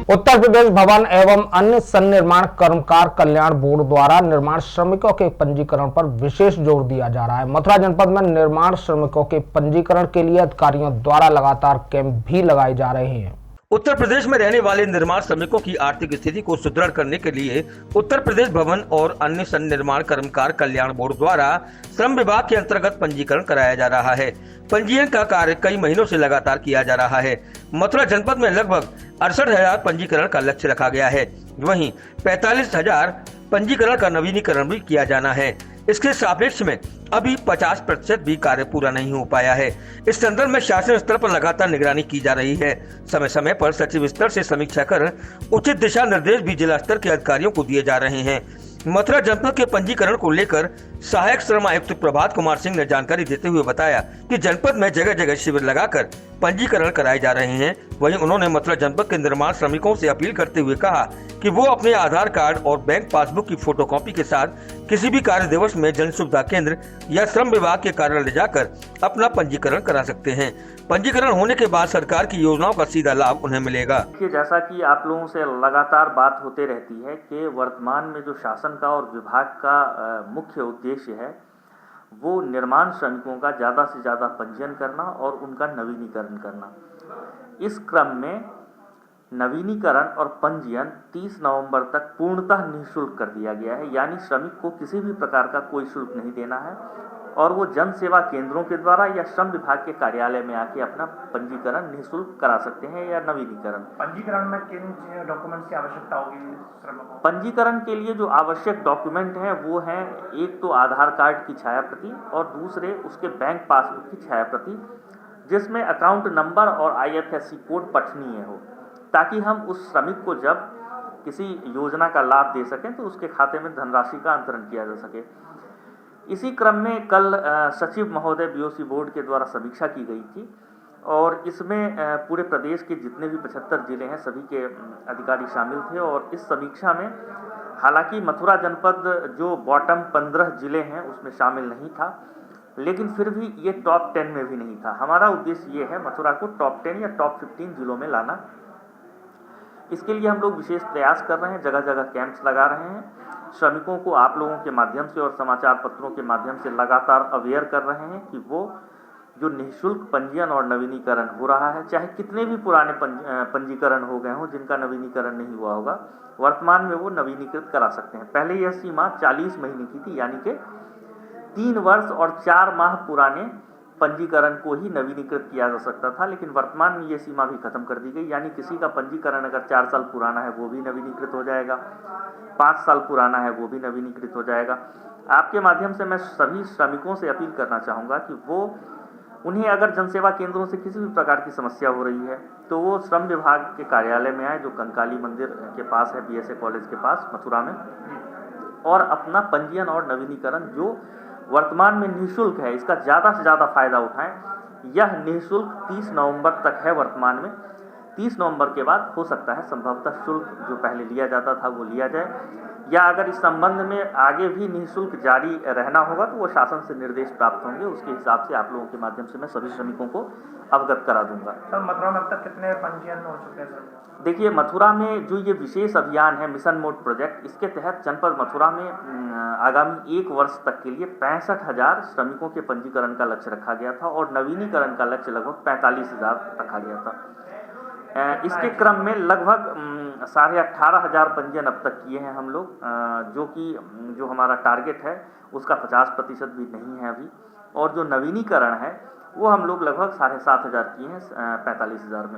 उत्तर प्रदेश भवन एवं अन्य सन्निर्माण कर्मकार कल्याण बोर्ड द्वारा निर्माण श्रमिकों के पंजीकरण पर विशेष जोर दिया जा रहा है। मथुरा जनपद में निर्माण श्रमिकों के पंजीकरण के लिए अधिकारियों द्वारा लगातार कैंप भी लगाए जा रहे हैं। उत्तर प्रदेश में रहने वाले निर्माण श्रमिकों की आर्थिक स्थिति को सुदृढ़ करने के लिए उत्तर प्रदेश भवन और अन्य सन्निर्माण कर्मकार कल्याण बोर्ड द्वारा श्रम विभाग के अंतर्गत पंजीकरण कराया जा रहा है। पंजीयन का कार्य कई महीनों से लगातार किया जा रहा है। मथुरा जनपद में लगभग 68,000 पंजीकरण का लक्ष्य रखा गया है। वहीं 45,000 पंजीकरण का नवीनीकरण भी किया जाना है। इसके सापेक्ष में अभी 50% भी कार्य पूरा नहीं हो पाया है। इस संदर्भ में शासन स्तर पर लगातार निगरानी की जा रही है। समय समय पर सचिव स्तर से समीक्षा कर उचित दिशा निर्देश भी जिला स्तर के अधिकारियों को दिए जा रहे हैं। मथुरा जनपद के पंजीकरण को लेकर सहायक श्रम आयुक्त प्रभात कुमार सिंह ने जानकारी देते हुए बताया कि जनपद में जगह जगह शिविर लगाकर पंजीकरण कराए जा रहे हैं। वहीं उन्होंने मथुरा जनपद के निर्माण श्रमिकों से अपील करते हुए कहा कि वो अपने आधार कार्ड और बैंक पासबुक की फोटोकॉपी के साथ किसी भी कार्य दिवस में जन सुविधा केंद्र या श्रम विभाग के कार्यालय जाकर अपना पंजीकरण करा सकते हैं। पंजीकरण होने के बाद सरकार की योजनाओं का सीधा लाभ उन्हें मिलेगा। जैसा कि आप लोगों से लगातार बात होते रहती है कि वर्तमान में जो शासन का और विभाग का मुख्य उद्देश्य है वो निर्माण श्रमिकों का ज़्यादा से ज़्यादा पंजीयन करना और उनका नवीनीकरण करना। इस क्रम में नवीनीकरण और पंजीयन 30 नवंबर तक पूर्णतः निःशुल्क कर दिया गया है, यानी श्रमिक को किसी भी प्रकार का कोई शुल्क नहीं देना है और वो जन सेवा केंद्रों के द्वारा या श्रम विभाग के कार्यालय में आके अपना पंजीकरण निःशुल्क करा सकते हैं या नवीनीकरण। पंजीकरण में किन डॉक्यूमेंट्स की आवश्यकता होगी श्रमिकों? पंजीकरण के लिए जो आवश्यक डॉक्यूमेंट हैं वो हैं, एक तो आधार कार्ड की छाया प्रति और दूसरे उसके बैंक पासबुक की छाया प्रति, जिसमें अकाउंट नंबर और IFSC कोड पठनीय हो, ताकि हम उस श्रमिक को जब किसी योजना का लाभ दे सकें तो उसके खाते में धनराशि का अंतरण किया जा सके। इसी क्रम में कल सचिव महोदय BOC बोर्ड के द्वारा समीक्षा की गई थी और इसमें पूरे प्रदेश के जितने भी 75 जिले हैं सभी के अधिकारी शामिल थे। और इस समीक्षा में हालांकि मथुरा जनपद जो बॉटम 15 जिले हैं उसमें शामिल नहीं था, लेकिन फिर भी ये टॉप 10 में भी नहीं था। हमारा उद्देश्य ये है मथुरा को टॉप 10 या टॉप 15 जिलों में लाना। इसके लिए हम लोग विशेष प्रयास कर रहे हैं, जगह जगह कैंप्स लगा रहे हैं, श्रमिकों को आप लोगों के माध्यम से और समाचार पत्रों के माध्यम से लगातार अवेयर कर रहे हैं कि वो जो निःशुल्क पंजीयन और नवीनीकरण हो रहा है, चाहे कितने भी पुराने पंजीकरण हो गए हों जिनका नवीनीकरण नहीं हुआ होगा, वर्तमान में वो नवीनीकृत करा सकते हैं। पहले यह सीमा 40 महीने की थी, यानी कि 3 वर्ष और 4 माह पुराने पंजीकरण को ही नवीनीकृत किया जा सकता था, लेकिन वर्तमान में ये सीमा भी खत्म कर दी गई। यानी किसी का पंजीकरण अगर 4 साल पुराना है वो भी नवीनीकृत हो जाएगा, 5 साल पुराना है वो भी नवीनीकृत हो जाएगा। आपके माध्यम से मैं सभी श्रमिकों से अपील करना चाहूँगा कि वो उन्हें अगर जनसेवा केंद्रों से किसी भी प्रकार की समस्या हो रही है तो वो श्रम विभाग के कार्यालय में आए, जो कंकाली मंदिर के पास है, BSA कॉलेज के पास मथुरा में, और अपना पंजीयन और नवीनीकरण जो वर्तमान में निःशुल्क है इसका ज़्यादा से ज़्यादा फायदा उठाएं। यह निःशुल्क 30 नवंबर तक है वर्तमान में। 30 नवंबर के बाद हो सकता है संभवतः शुल्क जो पहले लिया जाता था वो लिया जाए, या अगर इस संबंध में आगे भी निःशुल्क जारी रहना होगा तो वो शासन से निर्देश प्राप्त होंगे, उसके हिसाब से आप लोगों के माध्यम से मैं सभी श्रमिकों को अवगत करा दूंगा। सर, मथुरा में अब तक कितने पंजीयन हो चुके हैं सर? देखिए, मथुरा में जो ये विशेष अभियान है मिशन मोड प्रोजेक्ट, इसके तहत जनपद मथुरा में आगामी 1 वर्ष तक के लिए 65,000 श्रमिकों के पंजीकरण का लक्ष्य रखा गया था और नवीनीकरण का लक्ष्य लगभग 45,000 रखा गया था। इसके क्रम में लगभग 18,500 पंजीयन अब तक किए हैं हम लोग, जो कि जो हमारा टारगेट है उसका 50% भी नहीं है अभी। और जो नवीनीकरण है वो हम लोग लगभग 7,500 किए हैं 45,000 में।